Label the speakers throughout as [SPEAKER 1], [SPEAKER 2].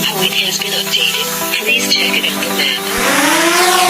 [SPEAKER 1] waypoint has been updated. Please check it on the map.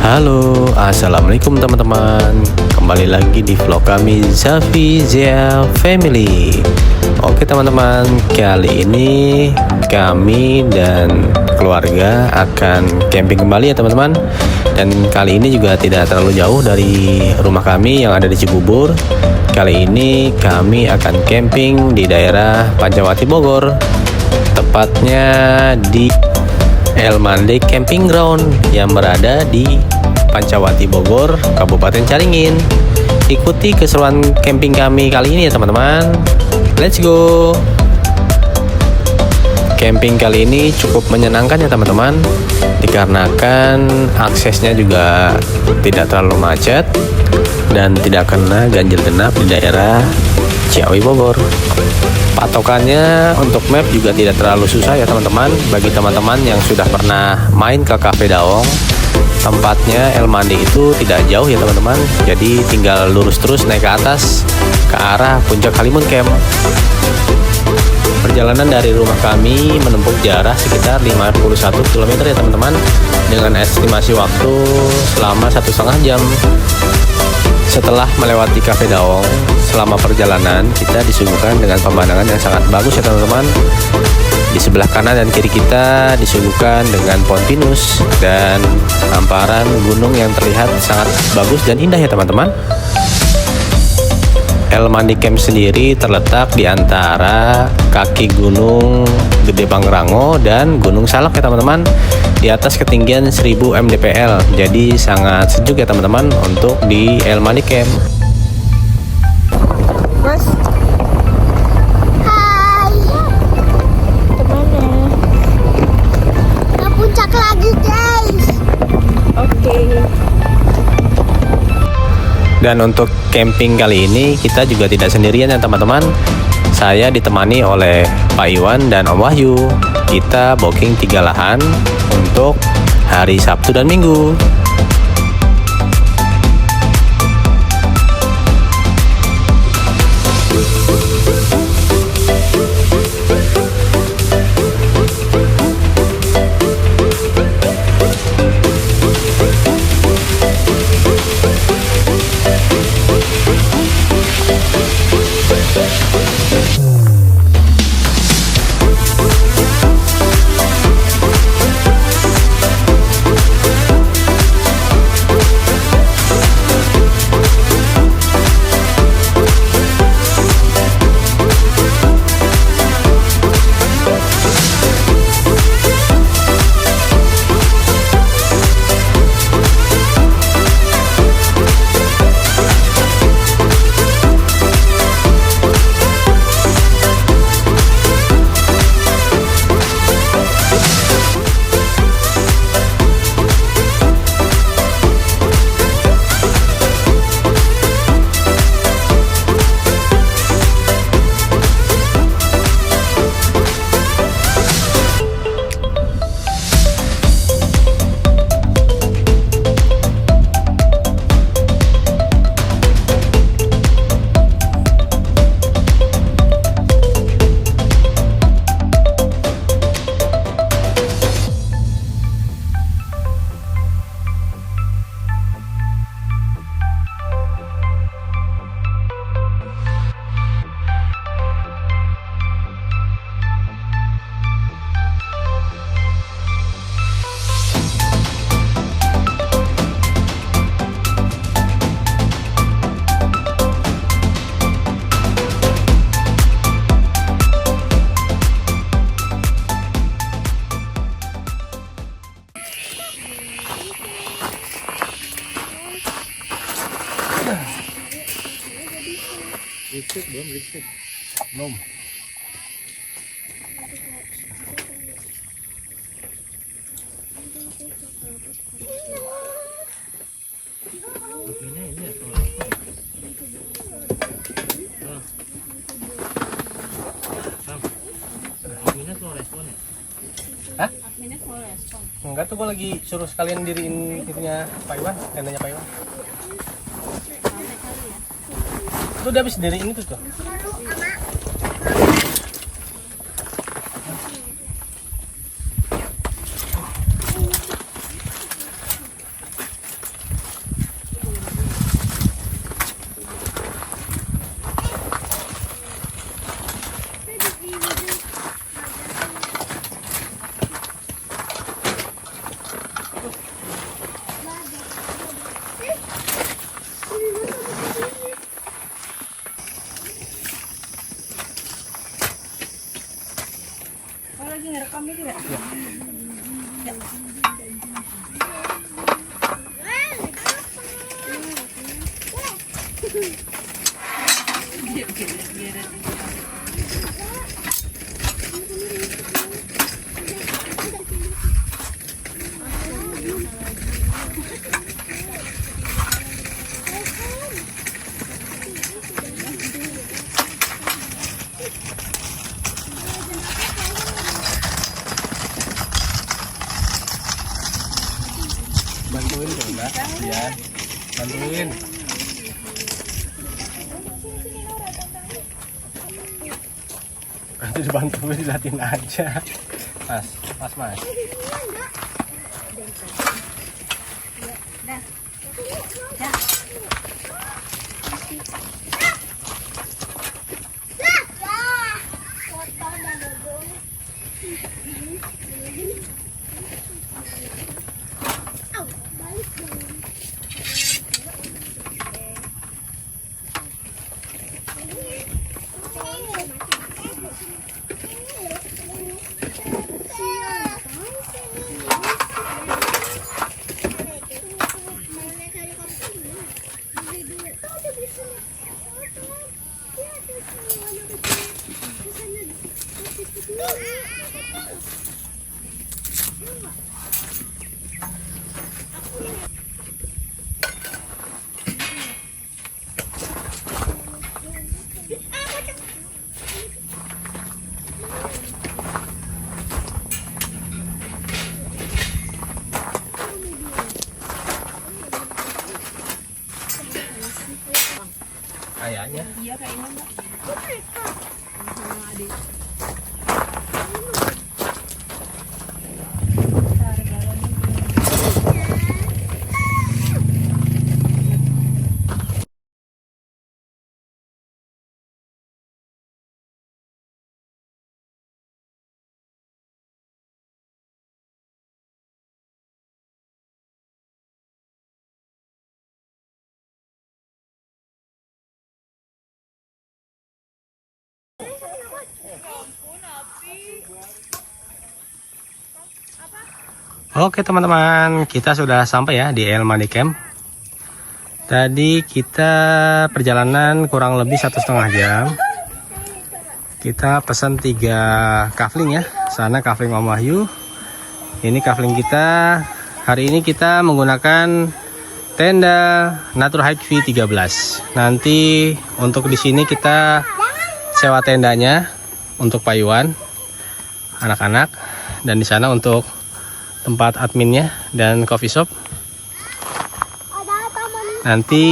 [SPEAKER 2] Halo, assalamualaikum teman-teman. Kembali lagi di vlog kami Zafi Zia Family. Oke teman-teman, kali ini kami dan keluarga akan camping kembali ya teman-teman. Dan kali ini juga tidak terlalu jauh dari rumah kami yang ada di Cibubur. Kali ini kami akan camping di daerah Pancawati Bogor, tepatnya di El Mande Camping Ground yang berada di Pancawati Bogor, Kabupaten Caringin. Ikuti keseruan camping kami kali ini ya teman-teman. Let's go. Camping kali ini cukup menyenangkan ya teman-teman, dikarenakan aksesnya juga tidak terlalu macet dan tidak kena ganjil genap di daerah Ciawi Bogor. Patokannya untuk map juga tidak terlalu susah ya teman-teman. Bagi teman-teman yang sudah pernah main ke Cafe Daong, tempatnya El Mande itu tidak jauh ya teman-teman. Jadi tinggal lurus terus naik ke atas ke arah Puncak Halimun Camp. Perjalanan dari rumah kami menempuh jarak sekitar 51 km ya teman-teman, dengan estimasi waktu selama 1,5 jam. Setelah melewati Cafe Daong, selama perjalanan kita disuguhkan dengan pemandangan yang sangat bagus ya teman-teman. Di sebelah kanan dan kiri kita disuguhkan dengan pohon pinus dan hamparan gunung yang terlihat sangat bagus dan indah ya teman-teman. El Mande Camp sendiri terletak di antara kaki Gunung Gede Pangrango dan Gunung Salak ya teman-teman, di atas ketinggian 1000 mdpl. Jadi sangat sejuk ya teman-teman untuk di El Mande Camp.
[SPEAKER 3] Mas. Hai. Kemana? Ke puncak lagi guys. Oke.
[SPEAKER 2] Dan untuk camping kali ini kita juga tidak sendirian ya teman-teman. Saya ditemani oleh Pak Iwan dan Om Wahyu. Kita booking 3 lahan untuk hari Sabtu dan Minggu. Belum. Hah? Enggak tuh, gue lagi suruh sekalian diriin itunya Pak Iwan, tendanya Pak Iwan. Itu udah habis diriin itu tuh.
[SPEAKER 3] Lagi ngerekam itu ya?
[SPEAKER 2] Bantuin coba, ya. Bantuin. Nanti dibantuin, dilatin aja. Mas. Kayaknya.
[SPEAKER 3] Iya kayaknya Mbak. Sama adik.
[SPEAKER 2] Oke teman-teman, kita sudah sampai ya di El Mandi Camp. Tadi kita perjalanan kurang lebih 1,5 jam. Kita pesan 3 kafling ya. Sana kafling Om Wahyu. Ini kafling kita. Hari ini kita menggunakan tenda Natur Hike V13. Nanti untuk di sini kita sewa tendanya untuk Pak Iwan, anak-anak, dan di sana untuk tempat adminnya dan coffee shop. Nanti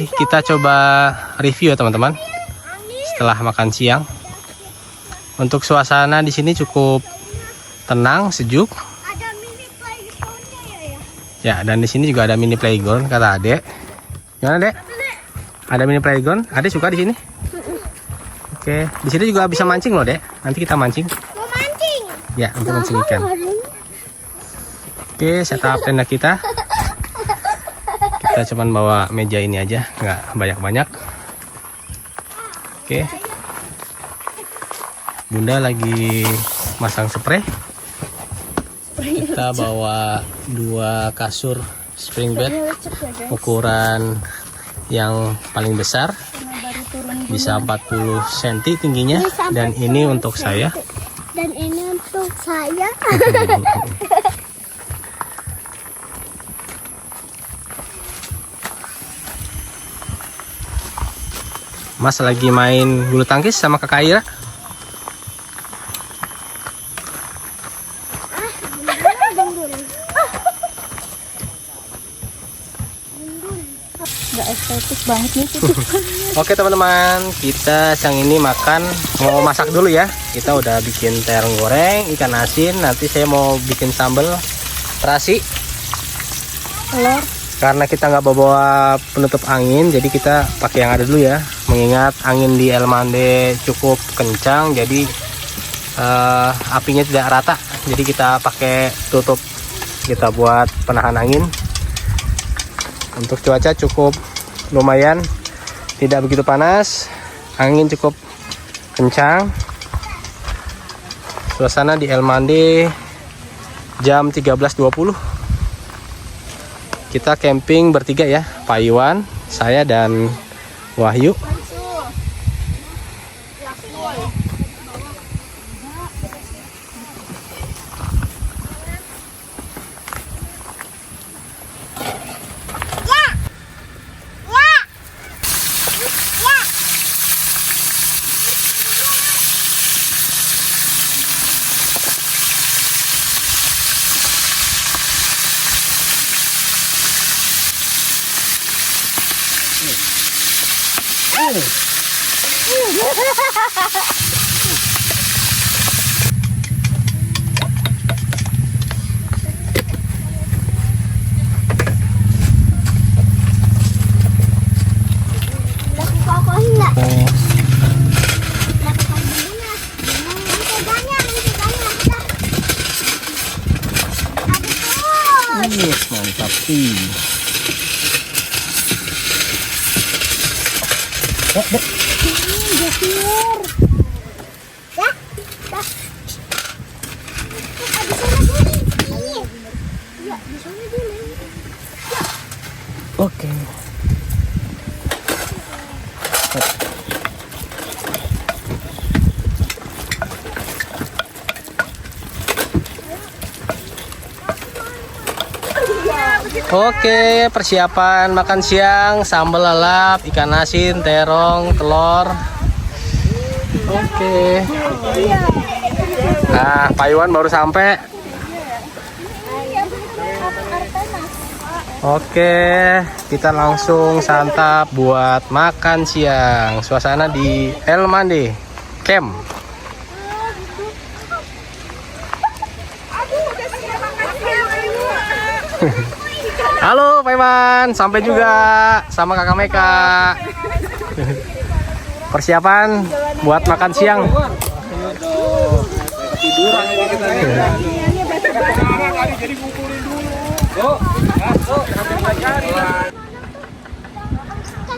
[SPEAKER 2] kita coba review ya teman-teman setelah makan siang. Untuk suasana di sini cukup tenang, sejuk.
[SPEAKER 3] Ada mini playground-nya ya?
[SPEAKER 2] Ya, dan di sini juga ada mini playground kata Adek. Gimana, Dek? Ada mini playground? Adek suka di sini? Oke, di sini juga bisa mancing loh, Dek. Nanti kita mancing.
[SPEAKER 3] Mau mancing?
[SPEAKER 2] Ya, untuk mancing ikan. Oke, setup tenda kita. Kita cuman bawa meja ini aja, nggak banyak-banyak. Oke. Bunda lagi masang spray. Kita bawa 2 kasur spring bed ukuran yang paling besar.
[SPEAKER 3] Baru turun
[SPEAKER 2] bisa 40 cm tingginya, dan ini untuk saya.
[SPEAKER 3] Dan ini untuk saya.
[SPEAKER 2] Mas lagi main bulu tangkis sama kakak Ira.
[SPEAKER 3] Nggak estetik banget nih.
[SPEAKER 2] Oke teman-teman, kita siang ini makan, mau masak dulu ya. Kita udah bikin terong goreng, ikan asin. Nanti saya mau bikin sambal terasi.
[SPEAKER 3] Telur.
[SPEAKER 2] Karena kita nggak bawa penutup angin, jadi kita pakai yang ada dulu ya. Mengingat angin di El Mande cukup kencang, jadi apinya tidak rata. Jadi kita pakai tutup kita buat penahan angin. Untuk cuaca cukup lumayan, tidak begitu panas, angin cukup kencang. Suasana di El Mande jam 13.20. Kita camping bertiga ya, Pak Iwan, saya dan Wahyu. Mantap sih. Oke. Oke, persiapan makan siang, sambal lalap, ikan asin, terong, telur. Oke. Nah, Pak Iwan baru sampai. Oke, kita langsung santap buat makan siang. Suasana di El Mande Camp. Halo Pak Iwan, sampai juga sama kakak Meka. Persiapan buat makan siang.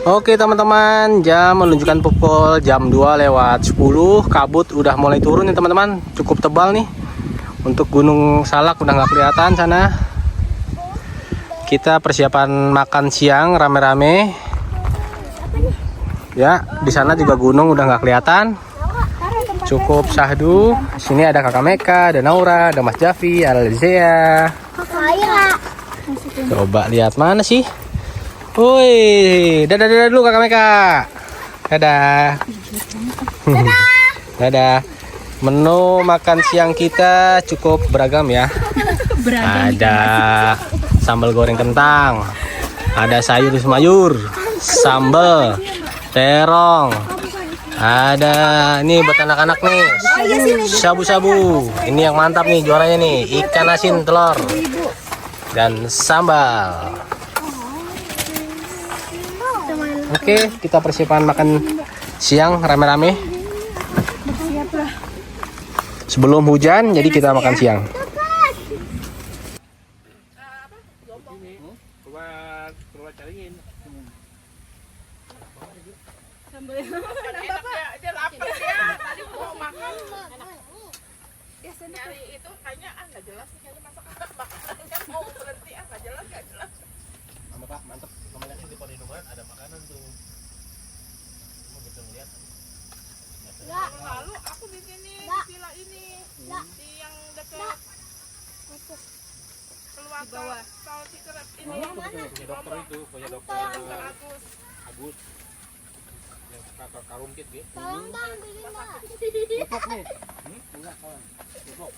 [SPEAKER 2] Oke teman-teman, jam menunjukkan pukul jam 2:10. Kabut udah mulai turun nih teman-teman, cukup tebal nih. Untuk Gunung Salak udah nggak kelihatan sana. Kita persiapan makan siang rame-rame. Ya, di sana juga gunung udah nggak kelihatan. Cukup syahdu. Sini ada kakak Meka, ada Naura, ada Mas Jafi, ada Lezea. Coba lihat mana sih? Woi, dadah dulu kakak Meka. Dadah. Dadah. Menu makan siang kita cukup beragam ya. Ada sambal goreng kentang, ada sayur semayur, sambal, terong, ada ini buat anak-anak nih, shabu-shabu. Ini yang mantap nih, juaranya nih, ikan asin telur dan sambal. Oke, kita persiapan makan siang rame-rame. Sebelum hujan, jadi kita makan siang. Mantap, kemarin di Pondok ada makanan tuh. Mau betul
[SPEAKER 3] di sini, di villa ini. Di yang dekat keluar tol Cikerep ini.
[SPEAKER 4] Punya dokter itu, punya dokter
[SPEAKER 3] Dokter Agus.
[SPEAKER 4] Agus. Yang kakak karungkit gitu.
[SPEAKER 5] Tolong dong beli dah.
[SPEAKER 4] Cukup nih. Enggak kawan. Cukup.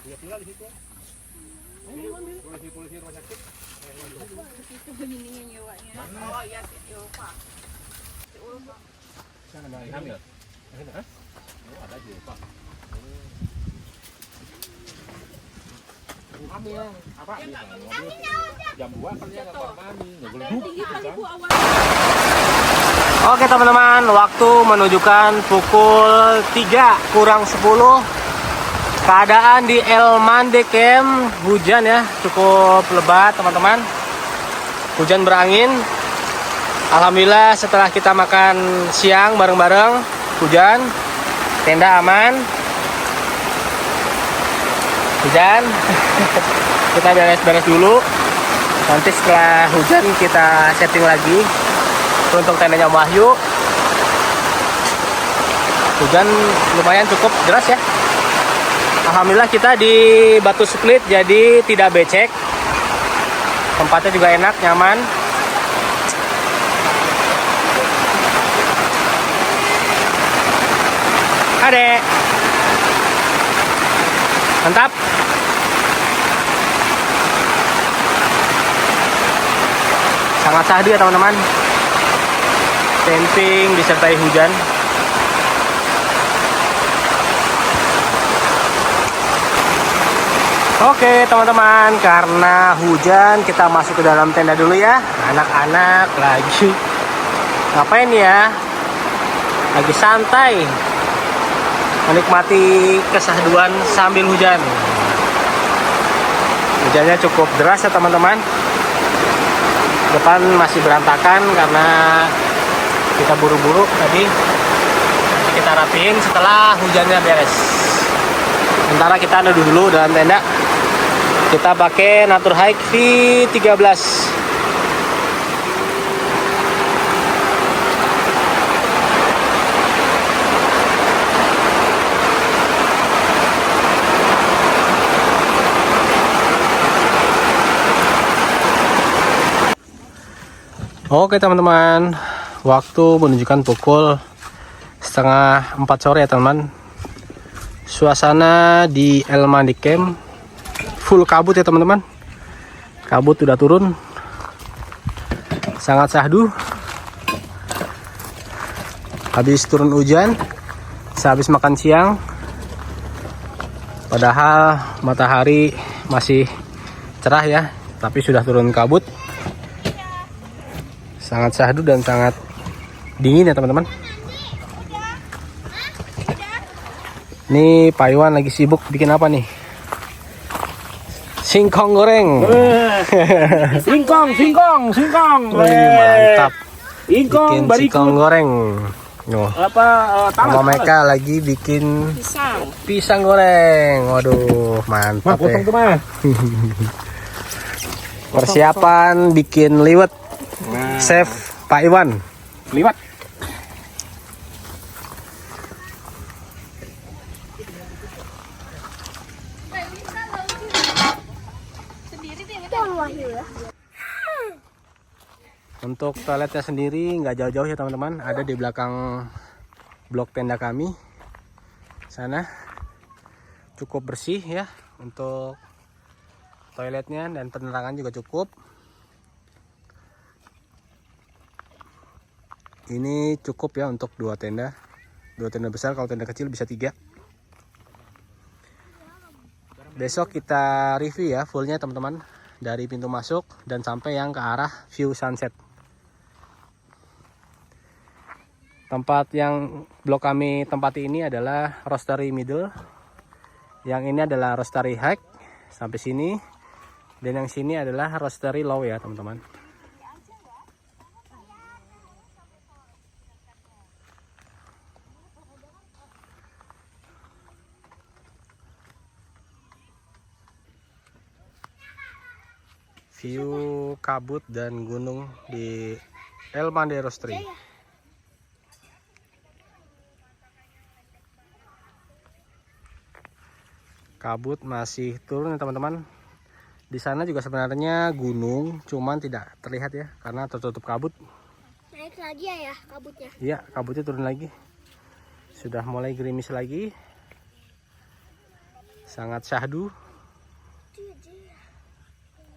[SPEAKER 4] Punya villa di situ. Polisi rumah sakit.
[SPEAKER 3] Oh iya, si Ulfa. Si Ulfa.
[SPEAKER 4] Sana ada hamil. Hah? Oh, ada juga, Pak. Hamil. Apa? Jam 2 kan dia enggak mandi. Enggak boleh duduk.
[SPEAKER 2] Oke teman-teman, waktu menunjukkan pukul 3 kurang 10. Keadaan di El Mande Camp hujan ya, cukup lebat teman-teman. Hujan berangin. Alhamdulillah setelah kita makan siang bareng-bareng, hujan, tenda aman. Hujan. Kita beres-beres dulu. Nanti setelah hujan kita setting lagi untuk tendanya Wahyu. Hujan lumayan cukup deras ya. Alhamdulillah kita di batu split jadi tidak becek. Tempatnya juga enak, nyaman. Adek. Mantap. Sangat sahdu ya teman-teman. Camping disertai hujan. Oke teman-teman, karena hujan kita masuk ke dalam tenda dulu ya. Anak-anak lagi ngapain ya? Lagi santai menikmati kesahduan sambil hujan. Hujannya cukup deras ya teman-teman. Depan masih berantakan karena kita buru-buru tadi. Kita rapiin setelah hujannya beres. Sementara kita neduh dulu dalam tenda. Kita pakai Naturhike V13. Oke teman-teman, waktu menunjukkan pukul 3:30 sore ya teman-teman. Suasana di El Mande Camp full kabut ya teman-teman. Kabut udah turun, sangat sahdu. Habis turun hujan, sehabis makan siang. Padahal matahari masih cerah ya, tapi sudah turun kabut. Sangat sahdu dan sangat dingin ya teman-teman. Ini Pak Iwan lagi sibuk bikin apa nih? Singkong goreng.
[SPEAKER 4] Singkong.
[SPEAKER 2] Wih, mantap.
[SPEAKER 4] Singkong
[SPEAKER 2] Bikin singkong goreng. Nuh. Mama Meka lagi bikin pisang goreng. Waduh, mantap ya. Persiapan bikin liwet. Chef Pak Iwan.
[SPEAKER 4] Liwat.
[SPEAKER 2] Untuk toiletnya sendiri nggak jauh-jauh ya teman-teman, ada di belakang blok tenda kami sana. Cukup bersih ya untuk toiletnya, dan penerangan juga cukup. Ini cukup ya untuk dua tenda besar. Kalau tenda kecil bisa 3. Besok kita review ya fullnya teman-teman, dari pintu masuk dan sampai yang ke arah view sunset. Tempat yang blok kami tempati ini adalah Roastery Middle. Yang ini adalah Roastery High sampai sini. Dan yang sini adalah Roastery Low ya teman-teman. View kabut dan gunung di El Mande Roastery. Kabut masih turun ya teman-teman. Di sana juga sebenarnya gunung, cuman tidak terlihat ya karena tertutup kabut.
[SPEAKER 3] Naik lagi ya kabutnya.
[SPEAKER 2] Iya, kabutnya turun lagi. Sudah mulai gerimis lagi. Sangat syahdu.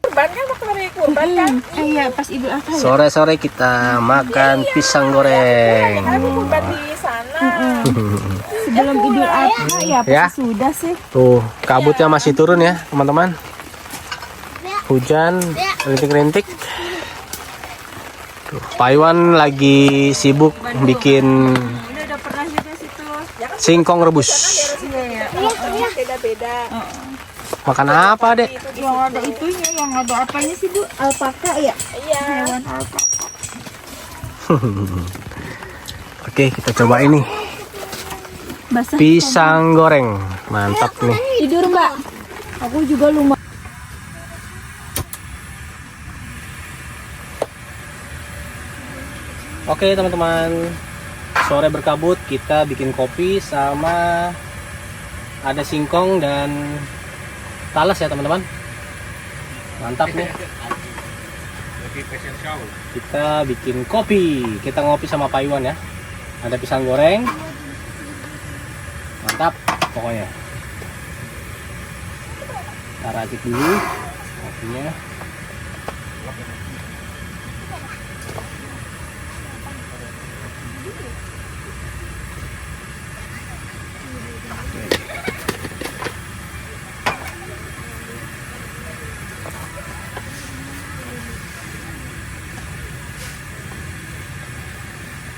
[SPEAKER 5] Kurban kan waktu hari kurban kan?
[SPEAKER 3] Iya, pas Idul Adha ya.
[SPEAKER 2] Sore-sore kita makan pisang goreng.
[SPEAKER 5] Kan kurban di sana.
[SPEAKER 3] Sebelum Idul Adha ya,
[SPEAKER 2] Ya.
[SPEAKER 3] pasti sudah sih.
[SPEAKER 2] Tuh, kabutnya masih turun ya, teman-teman. Hujan rintik-rintik. Tuh, Pak Iwan lagi sibuk bikin
[SPEAKER 3] Udah pernah juga situ.
[SPEAKER 2] singkong rebus.
[SPEAKER 3] Iya.
[SPEAKER 5] Beda-beda.
[SPEAKER 2] Makan apa, Dek?
[SPEAKER 3] Yang ada itunya, yang ada apanya sih, Bu? Alpaka ya?
[SPEAKER 5] Iya.
[SPEAKER 3] Hewan alpaka.
[SPEAKER 2] Oke, kita coba ini.
[SPEAKER 3] Basah.
[SPEAKER 2] Pisang goreng. Mantap nih.
[SPEAKER 3] Tidur, Mbak. Aku juga lumayan.
[SPEAKER 2] Oke, teman-teman. Sore berkabut, kita bikin kopi sama ada singkong dan talas ya, teman-teman. Mantap nih. Kita bikin kopi. Kita ngopi sama Pak Iwan ya. Ada pisang goreng. Mantap pokoknya. Kita racik dulu kopinya.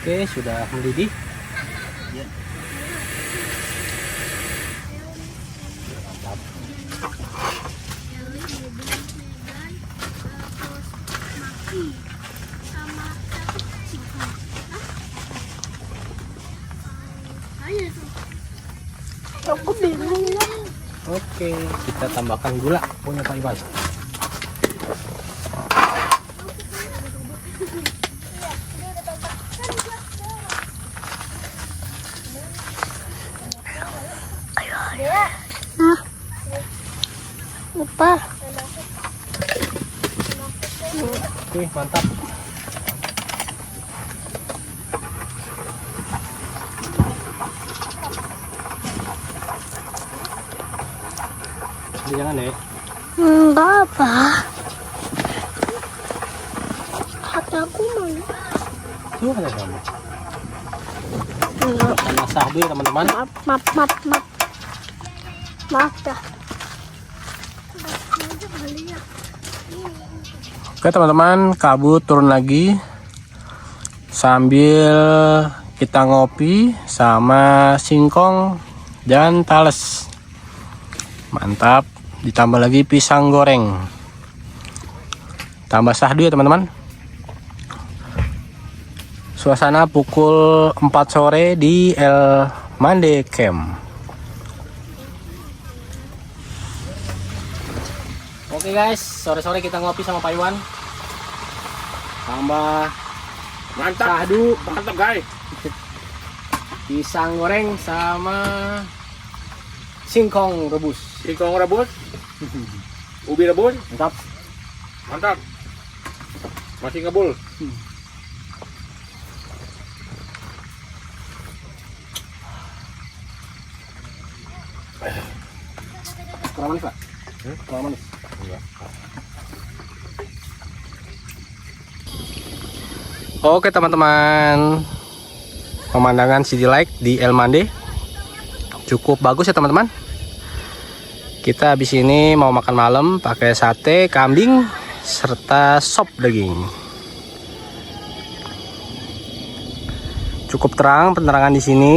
[SPEAKER 2] Oke, sudah mendidih. Mantap.
[SPEAKER 3] Aku bingung.
[SPEAKER 2] Oke, kita tambahkan gula punya Pak Iwan.
[SPEAKER 3] Lupa.
[SPEAKER 2] Oke, mantap. Jadi jangan deh.
[SPEAKER 3] Enggak apa. Kataku mana?
[SPEAKER 2] Tuh ada kamu. Sama sahdu ya teman-teman.
[SPEAKER 3] Maaf. Maaf dah.
[SPEAKER 2] Oke teman-teman, kabut turun lagi sambil kita ngopi sama singkong dan talas. Mantap, ditambah lagi pisang goreng. Tambah sahdu ya teman-teman. Suasana pukul 4 sore di El Mande Camp. Oke guys, sore-sore kita ngopi sama Pak Iwan. Tambah
[SPEAKER 4] Mantap.
[SPEAKER 2] sahdu,
[SPEAKER 4] Mantap, guys.
[SPEAKER 2] pisang goreng sama singkong rebus.
[SPEAKER 4] Singkong rebus. Ubi rebus.
[SPEAKER 2] Mantap.
[SPEAKER 4] Mantap. Masih ngebul.
[SPEAKER 2] Kurang manis Pak? Kurang manis? Enggak. Oke teman-teman, pemandangan City Lake di El Mande cukup bagus ya teman-teman. Kita habis ini mau makan malam pakai sate kambing serta sop daging. Cukup terang penerangan di sini.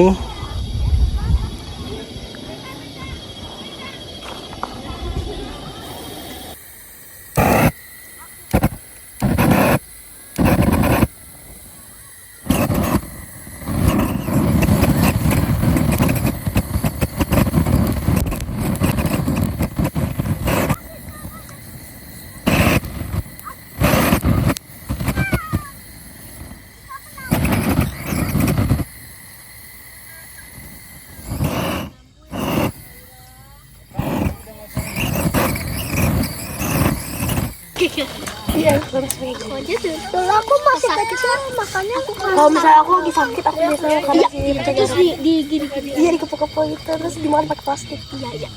[SPEAKER 3] Dulu aku masih kecil makanya aku kalau misalnya aku lagi sakit aku biasanya karena terus di gini iya di kepo-kepo gitu terus dimakan pakai plastik. Iya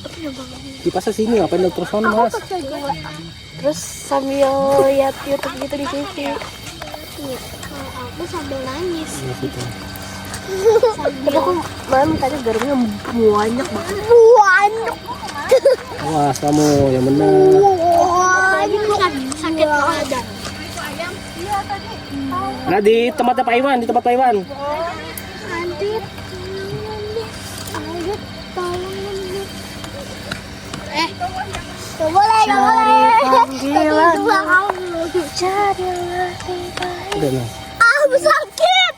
[SPEAKER 4] Kipas sini ngapain lu terus sono Mas?
[SPEAKER 3] terus sambil lihat YouTube gitu di TV. Aku sambil nangis. Tapi aku malam tadi garamnya banyak banget.
[SPEAKER 4] Wah, kamu yang benar.
[SPEAKER 3] Sakit banget.
[SPEAKER 4] Nah, di tempatnya Pak Iwan, di tempat Pak Iwan.
[SPEAKER 3] Nanti ayo tolong. Gak boleh. Panggilan carilah
[SPEAKER 4] Udah, nah.
[SPEAKER 3] sakit.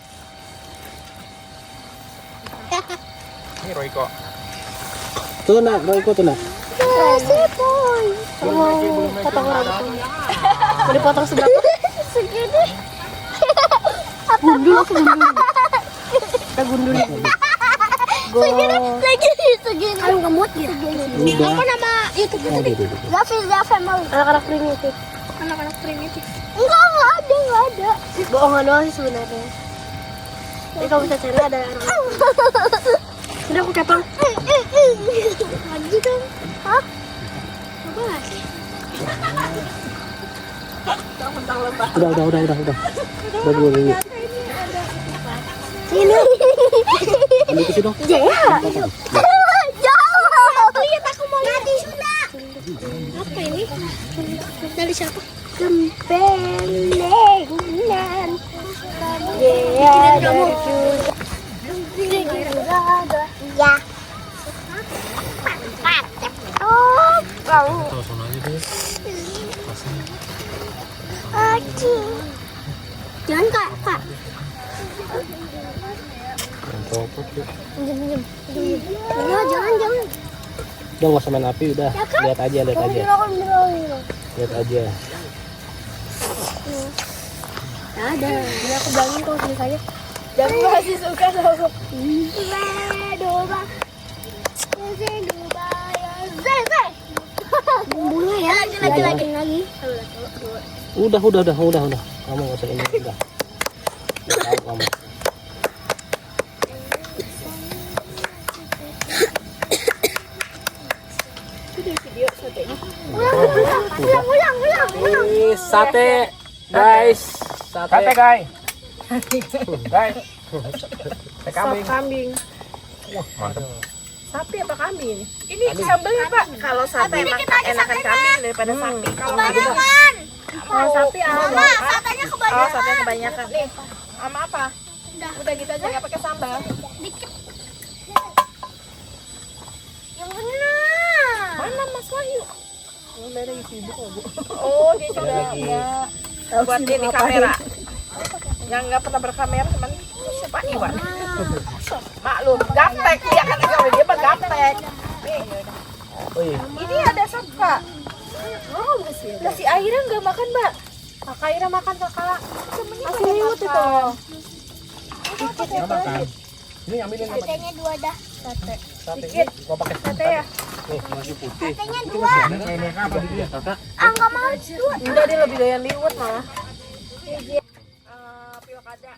[SPEAKER 2] Ini Royko.
[SPEAKER 4] Tuh nak, Royko tuh nak.
[SPEAKER 3] Boy. Potong rambut. Mau dipotong seberapa? Segini. Gundul aku gundul. Kita gundul. Segini. Kalau nggak muat gitu.
[SPEAKER 4] Udah.
[SPEAKER 3] Apa nama YouTube itu? Zafi mau. Anak-anak primitif. Anak-anak primitif. Enggak ada. Bohongan doang sih sebenarnya. Jadi kalau bisa cari ada anak-anak. Sudah aku kepang. Lagi dong. Hah? Apa lagi?
[SPEAKER 4] Udah. Udah dulu.
[SPEAKER 3] Ini.
[SPEAKER 4] Ambil ke sini dong.
[SPEAKER 3] Jauh. Lihat aku mau mati sudah. Apa ini? Dari siapa? Kempelengan. Ya, dari juga. Ya. Oh, bau. Jangan kak. Minjem. Ya, jangan.
[SPEAKER 4] Udah nggak usah main api, udah. Lihat aja. Lihat aja.
[SPEAKER 3] Ada. Ini aku bilangin kalau misalnya dan masih suka sama doba. Bumbunya ya. Lagi.
[SPEAKER 4] Udah. Kamu nggak usah ini, udah. Tahu kamu.
[SPEAKER 3] Ulang.
[SPEAKER 4] Sate, guys. Sate, guys. Guys.
[SPEAKER 5] Sop kambing.
[SPEAKER 2] Wah, mantap.
[SPEAKER 5] Sapi apa kambing? Ini sambelnya Pak. Kalau sate emang enakan kambing daripada sapi. Kalau sapi
[SPEAKER 3] Satenya kebanyakan.
[SPEAKER 5] Oh, satenya kebanyakan. Nih, sama apa? Udah gitu aja nggak pakai sambal.
[SPEAKER 3] Yang benar.
[SPEAKER 5] Mana Mas Wahyu?
[SPEAKER 4] Lagi sibuk Bu.
[SPEAKER 5] Oh, dia juga ya. Buat ini kamera. Yang nggak pernah berkamera cuman siapa Iwan? Maklum, gaptek dia kan kalau dia mah gaptek. Nih,
[SPEAKER 4] Oh iya.
[SPEAKER 5] ini ada sop Kak. Oh, udah si Aira nggak makan Mbak. Kakak Aira makan kakak. Masih liwut itu.
[SPEAKER 4] Makan. Ini ambilin apa?
[SPEAKER 3] Satenya 2 dah.
[SPEAKER 5] Sate.
[SPEAKER 4] Sate.
[SPEAKER 5] Dikit.
[SPEAKER 4] Gua pakai
[SPEAKER 5] Sate ya?
[SPEAKER 4] nih, nasi putih.
[SPEAKER 3] Satenya 2.
[SPEAKER 4] Kayak mereka apa di Kakak?
[SPEAKER 3] Enggak mau 2.
[SPEAKER 5] Enggak, dia lebih doyan liwut malah. Pilkada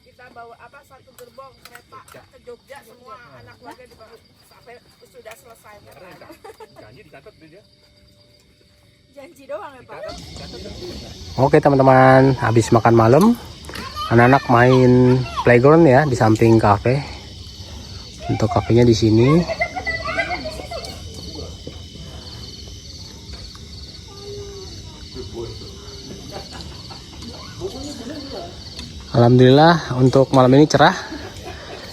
[SPEAKER 5] kita bawa apa satu gerbong kereta ke Jogja semua anak keluarga dibawa sampai sudah selesai.
[SPEAKER 4] Janji dicatat dia.
[SPEAKER 5] Janji doang ya Pak.
[SPEAKER 2] Oke teman-teman, habis makan malam, anak-anak main playground ya di samping kafe. Untuk kafenya di sini. Alhamdulillah untuk malam ini cerah.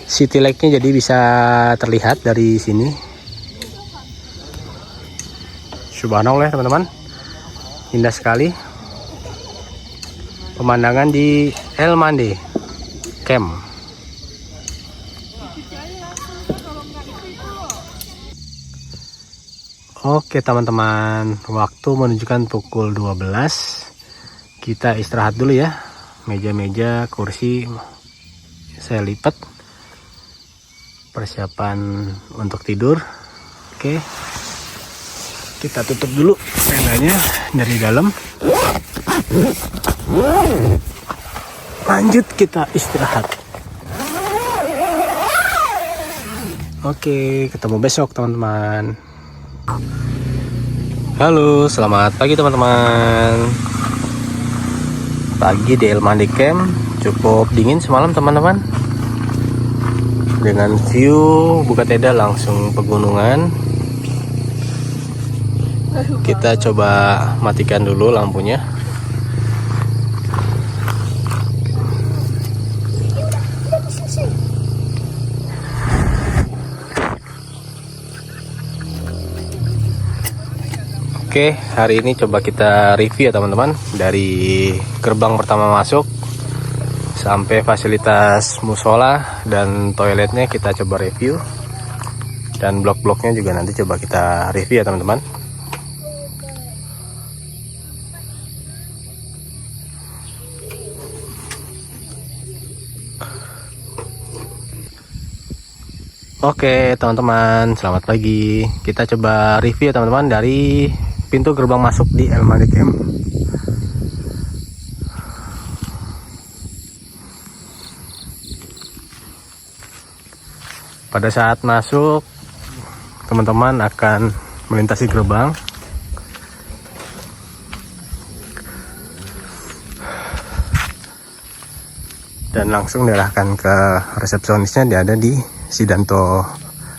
[SPEAKER 2] City Lake-nya jadi bisa terlihat dari sini. Subhanallah teman-teman. Indah sekali. Pemandangan di El Mande Camp. Oke teman-teman, waktu menunjukkan pukul 12. Kita istirahat dulu ya. Meja-meja, kursi saya lipat, persiapan untuk tidur. Oke, Kita tutup dulu tendanya dari dalam. Lanjut kita istirahat. Oke, ketemu besok teman-teman. Halo, selamat pagi teman-teman. Pagi di El Mandi Camp cukup dingin semalam teman-teman. Dengan view Bukateda langsung pegunungan. Kita coba matikan dulu lampunya. Oke, hari ini coba kita review ya teman-teman. Dari gerbang pertama masuk sampai fasilitas musola dan toiletnya kita coba review. Dan blok-bloknya juga nanti coba kita review ya teman-teman. Oke teman-teman, selamat pagi. Kita coba review teman-teman dari pintu gerbang masuk di El Mandi Camp. Pada saat masuk, teman-teman akan melintasi gerbang. Dan langsung diarahkan ke resepsionisnya, dia ada di Sidanto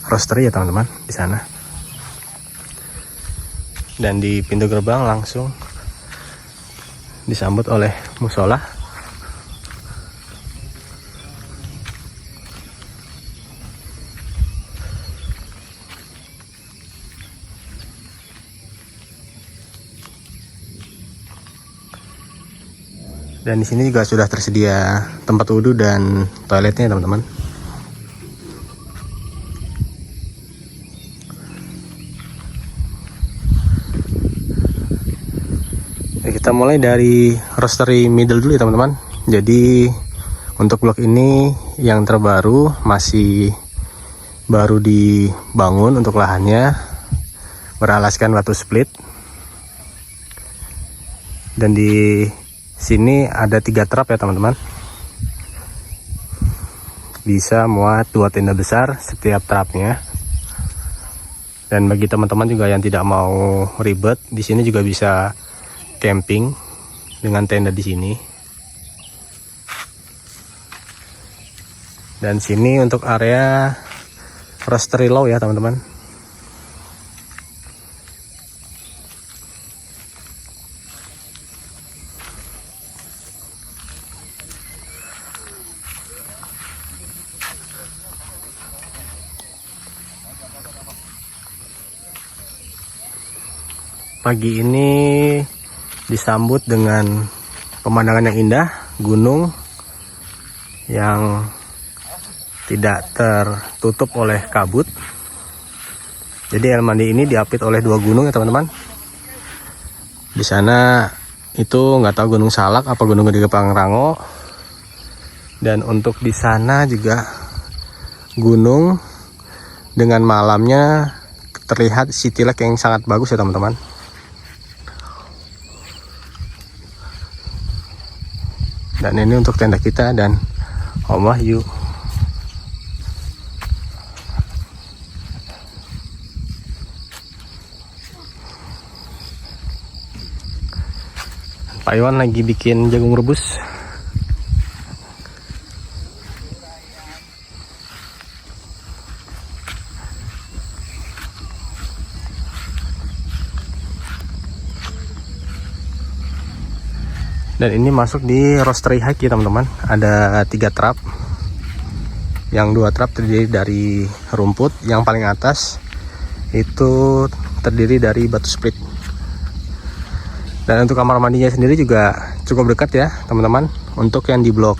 [SPEAKER 2] Roastery ya teman-teman, di sana. Dan di pintu gerbang langsung disambut oleh musola. Dan di sini juga sudah tersedia tempat wudhu dan toiletnya teman-teman. Kita mulai dari roastery middle dulu ya teman-teman. Jadi untuk blok ini yang terbaru, masih baru dibangun untuk lahannya, beralaskan batu split. Dan di sini ada 3 trap ya teman-teman. Bisa muat 2 tenda besar setiap trapnya. Dan bagi teman-teman juga yang tidak mau ribet, di sini juga bisa camping dengan tenda di sini. Dan sini untuk area roastery low ya teman-teman. Pagi ini disambut dengan pemandangan yang indah, gunung yang tidak tertutup oleh kabut. Jadi El Mandi ini diapit oleh 2 gunung ya teman-teman. Di sana itu nggak tahu Gunung Salak apa Gunung Gede Pangrango. Dan untuk di sana juga gunung dengan malamnya terlihat city lake yang sangat bagus ya teman-teman. Dan ini untuk tenda kita dan Om Wahyu. Pak Iwan lagi bikin jagung rebus. Dan ini masuk di roastery hike ya teman-teman. Ada 3 trap. Yang 2 trap terdiri dari rumput. Yang paling atas itu terdiri dari batu split. Dan untuk kamar mandinya sendiri juga cukup dekat ya teman-teman. Untuk yang di blok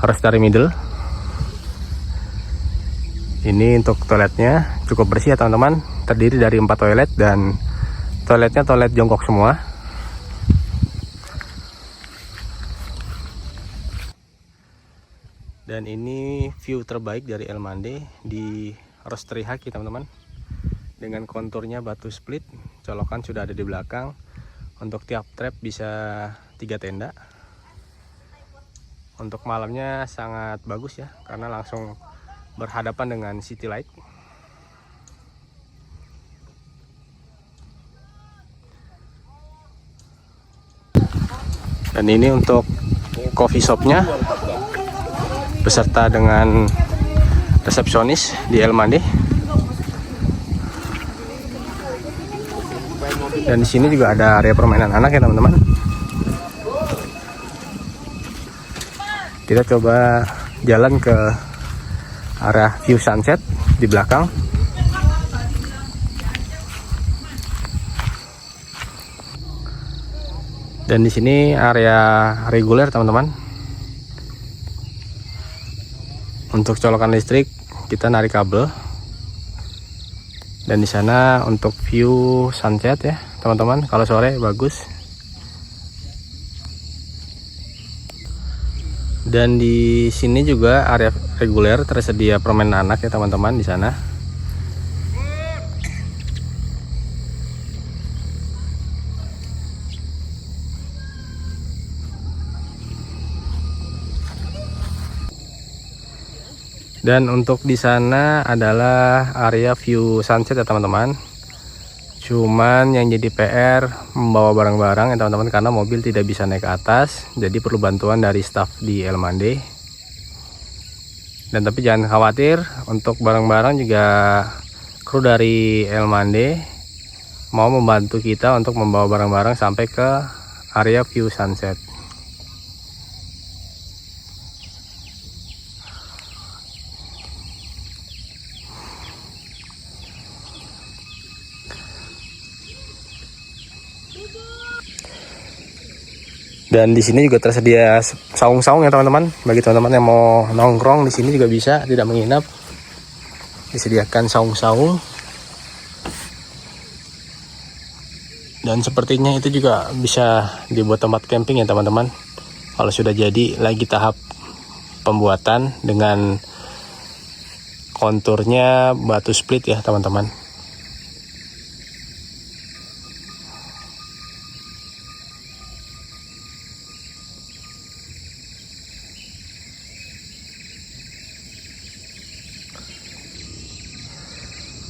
[SPEAKER 2] roastery middle, ini untuk toiletnya cukup bersih ya teman-teman. Terdiri dari 4 toilet dan toiletnya toilet jongkok semua. Dan ini view terbaik dari El Mandi di roastery hike ya teman-teman. Dengan konturnya batu split colokan sudah ada di belakang. Untuk tiap trap bisa 3 tenda. Untuk malamnya sangat bagus ya, karena langsung berhadapan dengan city light. Dan ini untuk coffee shopnya beserta dengan resepsionis di El Mande. Dan di sini juga ada area permainan anak ya teman-teman. Kita coba jalan ke arah view sunset di belakang. Dan di sini area reguler teman-teman. Untuk colokan listrik kita narik kabel. Dan di sana untuk view sunset ya teman-teman. Kalau sore bagus. Dan di sini juga area reguler tersedia permainan anak ya teman-teman di sana. Dan untuk di sana adalah area view sunset ya teman-teman. Cuman yang jadi PR membawa barang-barang ya teman-teman, karena mobil tidak bisa naik ke atas. Jadi perlu bantuan dari staff di El Mande. Dan tapi jangan khawatir, untuk barang-barang juga kru dari El Mande mau membantu kita untuk membawa barang-barang sampai ke area view sunset. Dan di sini juga tersedia saung-saung ya teman-teman. Bagi teman-teman yang mau nongkrong di sini juga bisa, tidak menginap. Disediakan saung-saung. Dan sepertinya itu juga bisa dibuat tempat camping ya teman-teman. Kalau sudah jadi, lagi tahap pembuatan dengan konturnya batu split ya teman-teman.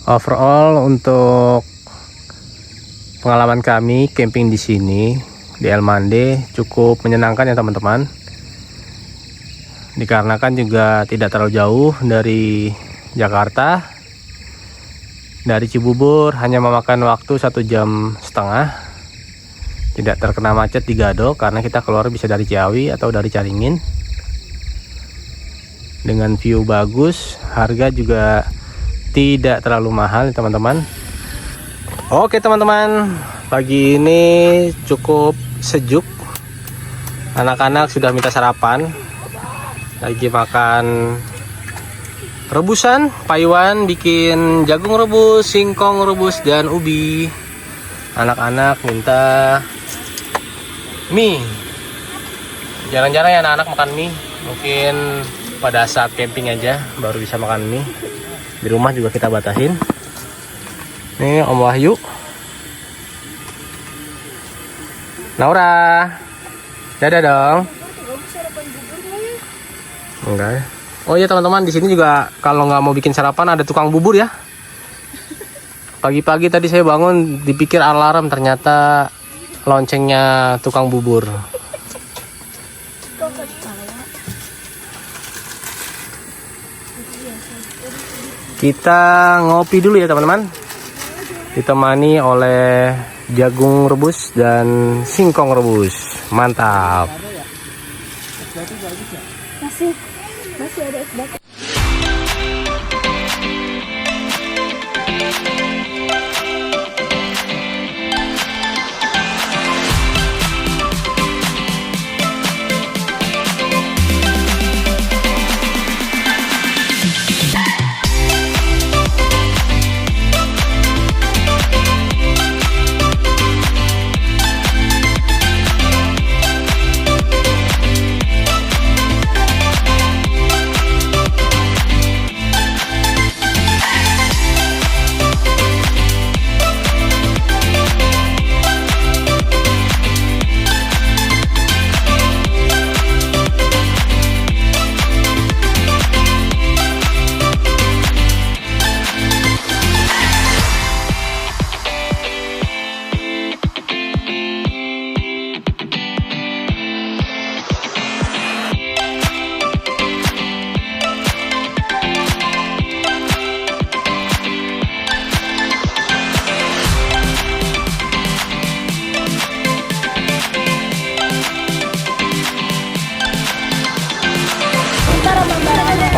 [SPEAKER 2] Overall untuk pengalaman kami camping di sini di El Mande cukup menyenangkan ya teman-teman. Dikarenakan juga tidak terlalu jauh dari Jakarta. Dari Cibubur hanya memakan waktu 1,5 jam. Tidak terkena macet di Gadok karena kita keluar bisa dari Ciawi atau dari Caringin. Dengan view bagus, harga juga tidak terlalu mahal teman-teman. Oke teman-teman, pagi ini cukup sejuk. Anak-anak sudah minta sarapan. Lagi makan rebusan. Pak Iwan bikin jagung rebus, singkong rebus, dan ubi. Anak-anak minta mie. Jarang-jarang ya anak-anak makan mie. Mungkin pada saat camping aja baru bisa makan mie. Di rumah juga kita batasin. Ini Om Wahyu, Naura, dadah dong. Enggak. Oh iya teman-teman, di sini juga kalau nggak mau bikin sarapan ada tukang bubur ya. Pagi-pagi tadi saya bangun dipikir alarm, ternyata loncengnya tukang bubur. Kita ngopi dulu ya teman-teman. Ditemani oleh jagung rebus dan singkong rebus. Mantap.
[SPEAKER 3] Masih ada es batu.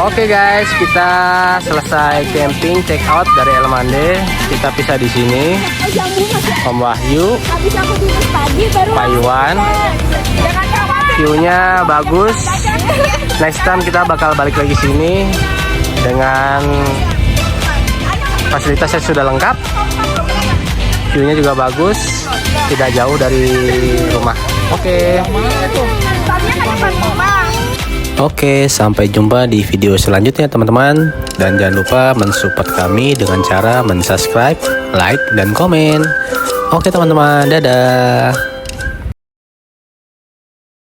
[SPEAKER 2] Oke guys, kita selesai camping, check out dari Elemande. Kita pisah di sini. Om Wahyu,
[SPEAKER 3] Habis aku tidur pagi baru.
[SPEAKER 2] Pak Iwan. View-nya bagus. Next time kita bakal balik lagi sini dengan fasilitasnya sudah lengkap. View-nya juga bagus, tidak jauh dari rumah. Oke, sampai jumpa di video selanjutnya teman-teman. Dan jangan lupa mensupport kami dengan cara mensubscribe, like, dan komen. Oke teman-teman, dadah.